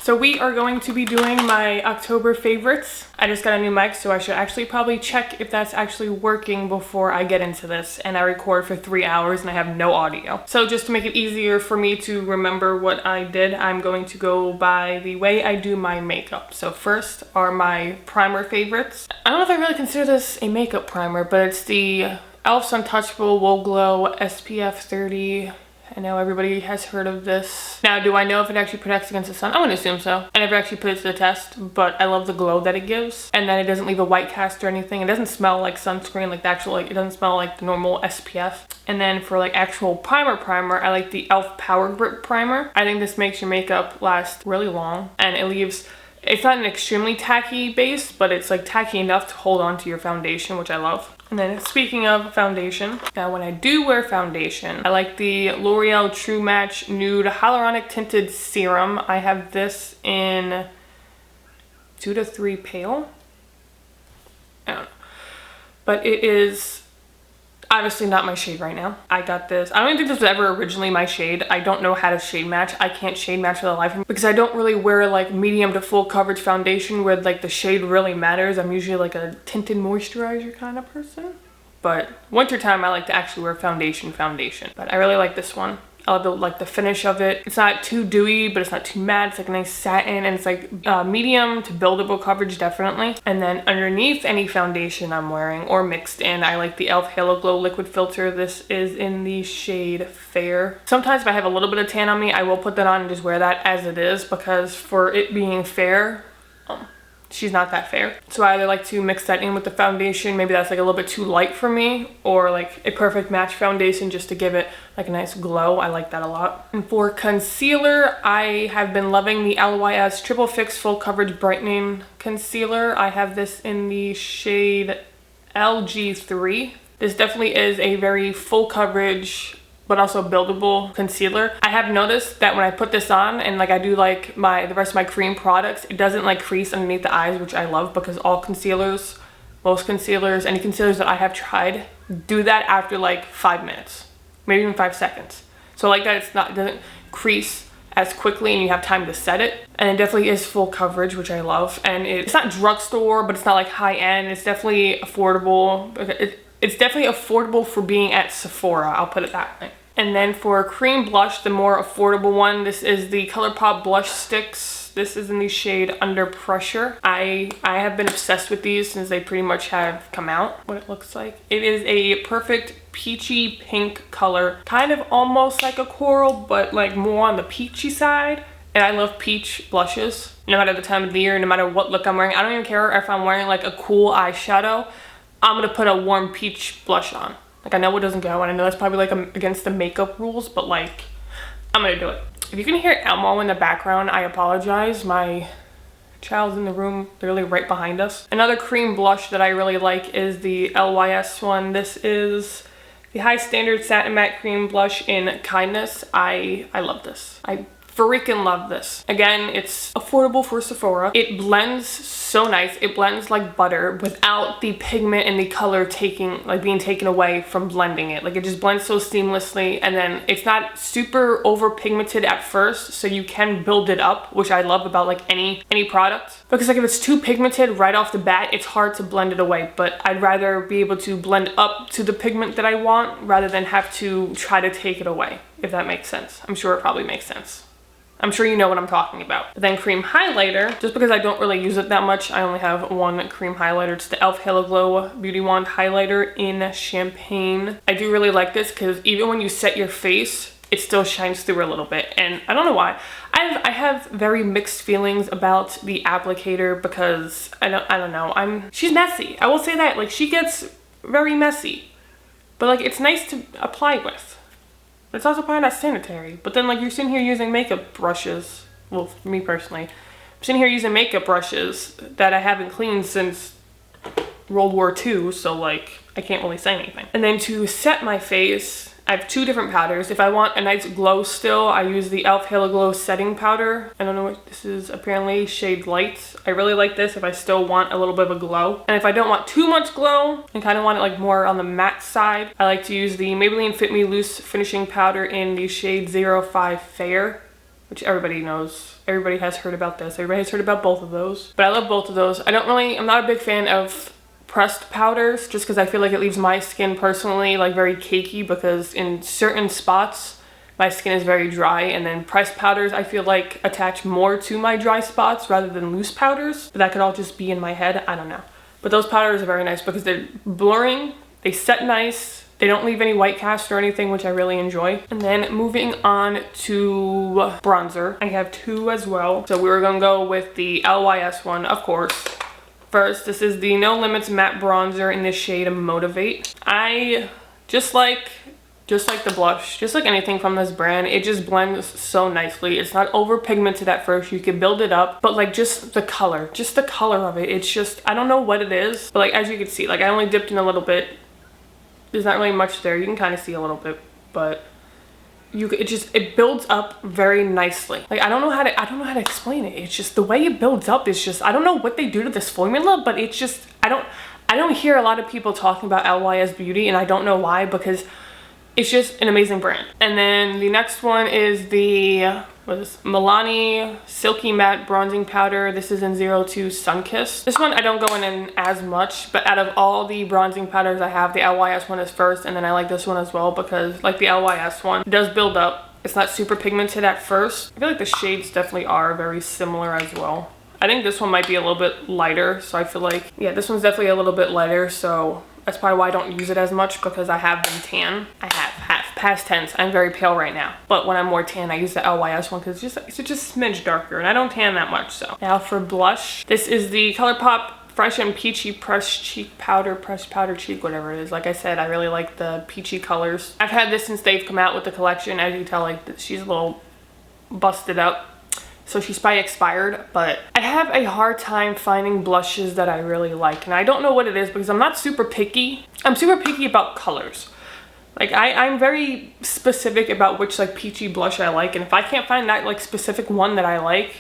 So we are going to be doing my October favorites. I just got a new mic, so I should actually probably check if that's actually working before I get into this. And I record for 3 hours and I have no audio. So just to make it easier for me to remember what I did, I'm going to go by the way I do my makeup. So first are my primer favorites. I don't know if I really consider this a makeup primer, but it's the e.l.f. Untouchable Woe Glow SPF 30. I know everybody has heard of this. Now, do I know if it actually protects against the sun? I'm gonna assume so. I never actually put it to the test, but I love the glow that it gives. And then it doesn't leave a white cast or anything. It doesn't smell like sunscreen, like the actual, like, it doesn't smell like the normal SPF. And then for like actual primer, I like the e.l.f. Power Grip Primer. I think this makes your makeup last really long, and it leaves, it's not an extremely tacky base, but it's like tacky enough to hold on to your foundation, which I love. And then speaking of foundation, now when I do wear foundation, I like the L'Oreal True Match Nude Hyaluronic Tinted Serum. I have this in 2 to 3 pale. I don't know. But it is obviously not my shade right now. I got this. I don't even think this was ever originally my shade. I don't know how to shade match. I can't shade match for the life of me because I don't really wear like medium to full coverage foundation where like the shade really matters. I'm usually like a tinted moisturizer kind of person. But wintertime I like to actually wear foundation. But I really like this one. I love the finish of it. It's not too dewy, but it's not too matte. It's like a nice satin, and it's like medium to buildable coverage, definitely. And then underneath any foundation I'm wearing or mixed in, I like the e.l.f. Halo Glow Liquid Filter. This is in the shade Fair. Sometimes if I have a little bit of tan on me, I will put that on and just wear that as it is, because for it being fair, she's not that fair. So I either like to mix that in with the foundation. Maybe that's like a little bit too light for me, or like a perfect match foundation just to give it like a nice glow. I like that a lot. And for concealer, I have been loving the LYS Triple Fix Full Coverage Brightening Concealer. I have this in the shade LG3. This definitely is a very full coverage but also buildable concealer. I have noticed that when I put this on and like I do like the rest of my cream products, it doesn't like crease underneath the eyes, which I love, because all concealers, most concealers, any concealers that I have tried do that after like 5 minutes, maybe even 5 seconds. So like that, it doesn't crease as quickly and you have time to set it. And it definitely is full coverage, which I love. And it's not drugstore, but it's not like high end. It's definitely affordable. It's definitely affordable for being at Sephora, I'll put it that way. And then for cream blush, the more affordable one, this is the ColourPop Blush Sticks. This is in the shade Under Pressure. I have been obsessed with these since they pretty much have come out. What it looks like. It is a perfect peachy pink color. Kind of almost like a coral, but like more on the peachy side. And I love peach blushes, no matter the time of the year, no matter what look I'm wearing. I don't even care if I'm wearing like a cool eyeshadow. I'm gonna put a warm peach blush on. Like, I know it doesn't go, and I know that's probably like against the makeup rules, but like, I'm gonna do it. If you can hear Elmo in the background, I apologize. My child's in the room, literally right behind us. Another cream blush that I really like is the LYS one. This is the High Standard Satin Matte Cream Blush in Kindness. I love this. I freaking love this. Again, it's affordable for Sephora. It blends so nice. It blends like butter without the pigment and the color being taken away from blending it. Like, it just blends so seamlessly, and then it's not super over pigmented at first, so you can build it up, which I love about like any product. Because like if it's too pigmented right off the bat, it's hard to blend it away, but I'd rather be able to blend up to the pigment that I want rather than have to try to take it away, if that makes sense. I'm sure it probably makes sense. I'm sure you know what I'm talking about. But then cream highlighter, just because I don't really use it that much, I only have one cream highlighter. It's the e.l.f. Halo Glow Beauty Wand Highlighter in Champagne. I do really like this because even when you set your face, it still shines through a little bit. And I don't know why. I have very mixed feelings about the applicator because I don't know. She's messy. I will say that. Like, she gets very messy. But like, it's nice to apply with. It's also probably not sanitary. But then like, you're sitting here using makeup brushes. Well, for me personally, I'm sitting here using makeup brushes that I haven't cleaned since World War II. So like, I can't really say anything. And then to set my face, I have 2 different powders. If I want a nice glow still, I use the e.l.f. Halo Glow Setting Powder. I don't know what this is, apparently shade Light. I really like this if I still want a little bit of a glow. And if I don't want too much glow and kind of want it like more on the matte side, I like to use the Maybelline Fit Me Loose Finishing Powder in the shade 05 Fair. which everybody knows. Everybody has heard about this. Everybody has heard about both of those. But I love both of those. I'm not a big fan of pressed powders just because I feel like it leaves my skin personally like very cakey, because in certain spots my skin is very dry, and then pressed powders I feel like attach more to my dry spots rather than loose powders. But that could all just be in my head. I don't know. But those powders are very nice because they're blurring, they set nice, they don't leave any white cast or anything, which I really enjoy. And then moving on to bronzer, I have two as well. So we were gonna go with the LYS one, of course. First, this is the No Limits Matte Bronzer in the shade Motivate. I just like the blush, just like anything from this brand, it just blends so nicely. It's not over pigmented at first, you can build it up, but like just the color of it, it's just, I don't know what it is, but like as you can see, like I only dipped in a little bit. There's not really much there. You can kind of see a little bit, but it builds up very nicely. Like I don't know how to explain it. It's just the way it builds up is just, I don't know what they do to this formula, but it's just, I don't hear a lot of people talking about LYS Beauty, and I don't know why, because it's just an amazing brand. And then the next one is the Milani Silky Matte Bronzing Powder. This is in 02 Sunkissed. This one I don't go in as much, but out of all the bronzing powders I have, the LYS one is first, and then I like this one as well because like the LYS one does build up. It's not super pigmented at first. I feel like the shades definitely are very similar as well. I think this one might be a little bit lighter, so I feel like, yeah, this one's definitely a little bit lighter, so that's probably why I don't use it as much, because I have been tan. I have past tense. I'm very pale right now. But when I'm more tan, I use the LYS one because it's just a smidge darker, and I don't tan that much. So now for blush, this is the ColourPop Fresh and Peachy Pressed Cheek Powder, Pressed Powder Cheek, whatever it is. Like I said, I really like the peachy colors. I've had this since they've come out with the collection. As you can tell, like she's a little busted up. So she's probably expired, but I have a hard time finding blushes that I really like. And I don't know what it is because I'm not super picky. I'm super picky about colors. Like I'm very specific about which like peachy blush I like. And if I can't find that like specific one that I like,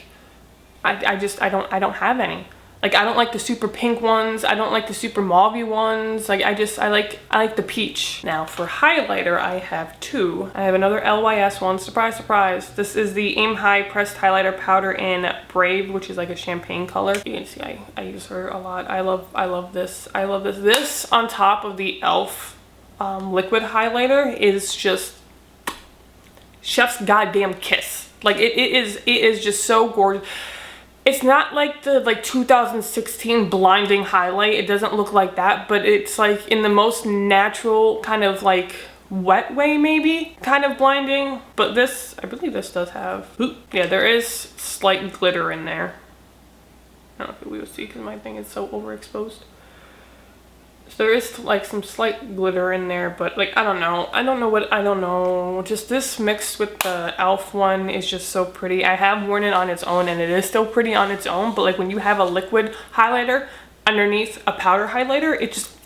I don't have any. Like I don't like the super pink ones. I don't like the super mauve ones. Like I like the peach. Now for highlighter, I have two. I have another LYS one. Surprise, surprise. This is the Aim High Pressed Highlighter Powder in Brave, which is like a champagne color. You can see I use her a lot. I love this. I love this. This on top of the e.l.f. Liquid highlighter is just chef's goddamn kiss. Like it is just so gorgeous. It's not like the 2016 blinding highlight. It doesn't look like that, but it's like in the most natural kind of like wet way, maybe kind of blinding. But this, I believe this does have, yeah, there is slight glitter in there. I don't know if we will see because my thing is so overexposed. So there is like some slight glitter in there, but like I don't know. Just this mixed with the e.l.f. one is just so pretty. I have worn it on its own and it is still pretty on its own, but like when you have a liquid highlighter underneath a powder highlighter, it just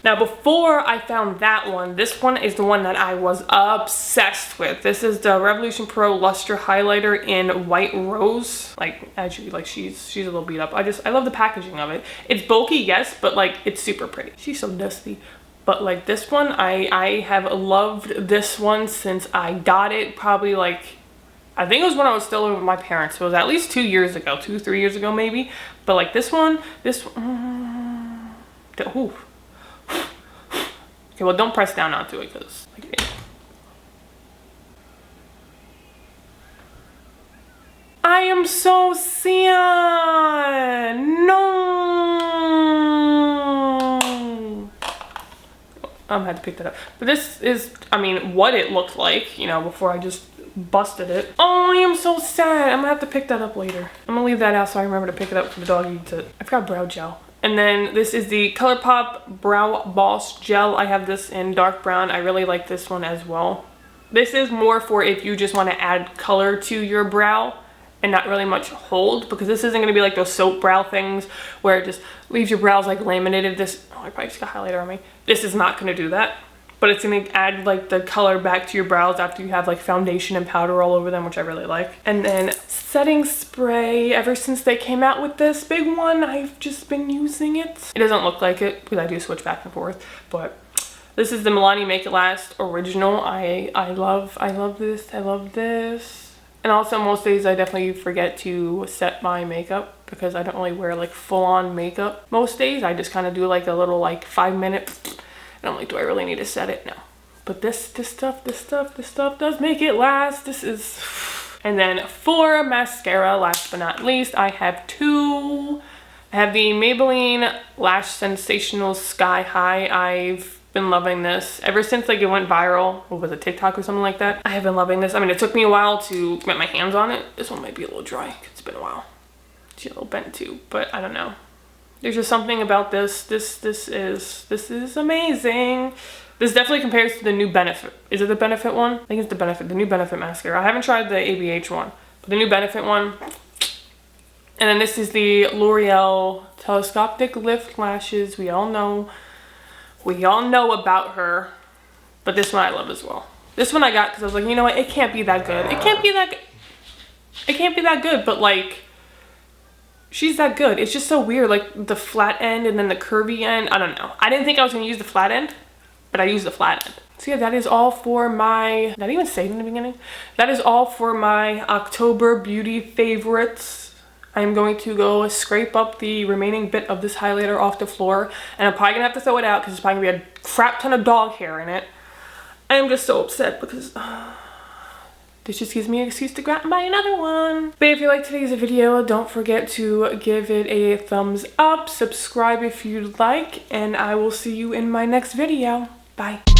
now before I found that one, this one is the one that I was obsessed with. This is the Revolution Pro Luster Highlighter in White Rose. Like actually, like she's a little beat up. I love the packaging of it. It's bulky, yes, but like it's super pretty. She's so dusty. But like this one, I have loved this one since I got it. Probably like, I think it was when I was still living with my parents. So it was at least 2 years ago, 2-3 years ago maybe. But like this one. Ooh. Okay, well don't press down onto it because like, I am so cyan. No, I'm gonna have to pick that up. But this is, I mean, what it looked like, you know, before I just busted it. Oh, I am so sad. I'm gonna have to pick that up later. I'm gonna leave that out so I remember to pick it up for the doggy to. I forgot brow gel. And then this is the ColourPop Brow Boss Gel. I have this in dark brown. I really like this one as well. This is more for if you just want to add color to your brow and not really much hold, because this isn't going to be like those soap brow things where it just leaves your brows like laminated. This, oh, I probably just got highlighter on me. This is not going to do that. But it's going to add like the color back to your brows after you have like foundation and powder all over them, which I really like. And then setting spray. Ever since they came out with this big one, I've just been using it. It doesn't look like it because I do switch back and forth, but This is the Milani Make It Last original. I love this. I love this. And also most days I definitely forget to set my makeup because I don't really wear like full-on makeup most days. I just kind of do like a little like 5-minute, and I'm like, do I really need to set it? No. But this stuff does make it last. This is... And then for mascara, last but not least, I have two. I have the Maybelline Lash Sensational Sky High. I've been loving this ever since like it went viral. What was it, TikTok or something like that? I have been loving this. I mean, it took me a while to get my hands on it. This one might be a little dry. It's been a while. It's a little bent too, but I don't know. There's just something about this. This is amazing. This definitely compares to the new Benefit. Is it the Benefit one? I think it's the Benefit, the new Benefit mascara. I haven't tried the ABH one, but the new Benefit one. And then this is the L'Oreal Telescopic Lift Lashes. We all know about her, but this one I love as well. This one I got because I was like, you know what? It can't be that good. It can't be that good, but like, she's that good. It's just so weird, like the flat end and then the curvy end. I don't know. I didn't think I was gonna use the flat end, but I used the flat end. So yeah, that is all for my, did I even say it in the beginning? That is all for my October beauty favorites. I'm going to go scrape up the remaining bit of this highlighter off the floor, and I'm probably gonna have to throw it out because there's probably gonna be a crap ton of dog hair in it. I am just so upset because this just gives me an excuse to go out and buy another one. But if you liked today's video, don't forget to give it a thumbs up, subscribe if you'd like, and I will see you in my next video. Bye.